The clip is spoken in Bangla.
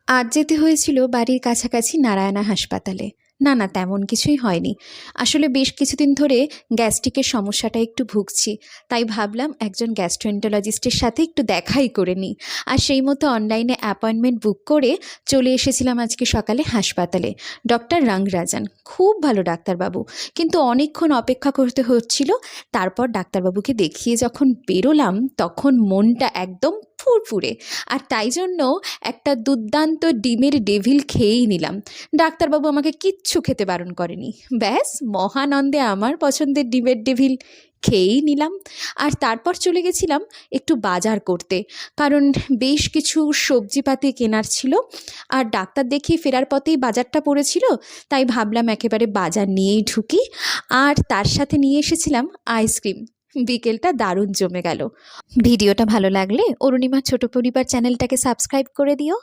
আজ যেতে হয়েছিল বাড়ির কাছাকাছি নারায়ণা হাসপাতালে। না, তেমন কিছুই হয়নি। আসলে বেশ কিছুদিন ধরে গ্যাস্ট্রিকের সমস্যাটা একটু ভুগছি। তাই ভাবলাম একজন গ্যাস্ট্রোএন্টারোলজিস্টের সাথে একটু দেখাই করে নিই। আর সেই মতো অনলাইনে অ্যাপয়েন্টমেন্ট বুক করে চলে এসেছিলাম আজকে সকালে হাসপাতালে। ডক্টর রাংরাজান খুব ভালো ডাক্তারবাবু, কিন্তু অনেকক্ষণ অপেক্ষা করতে হচ্ছিল। তারপর ডাক্তারবাবুকে দেখিয়ে যখন বেরোলাম তখন মনটা একদম ফুরফুরে। আর তাই জন্য একটা দুর্দান্ত ডিমের ডেভিল খেয়েই নিলাম। ডাক্তারবাবু আমাকে কিচ্ছু খেতে বারণ করেনি। ব্যাস মহানন্দে আমার পছন্দের ডিমের ডেভিল খেয়েই নিলাম। আর তারপর চলে গেছিলাম একটু বাজার করতে, কারণ বেশ কিছু সবজিপাতি কেনার ছিল। আর ডাক্তার দেখিয়ে ফেরার পথেই বাজারটা পড়েছিল, তাই ভাবলাম একেবারে বাজার নিয়েই ঢুকি। আর তার সাথে নিয়ে এসেছিলাম আইসক্রিম। বিকেলটা দারুণ জমে গেল। ভিডিওটা ভালো লাগলে অরুণিমার ছোট পরিবার চ্যানেলটাকে সাবস্ক্রাইব করে দিও।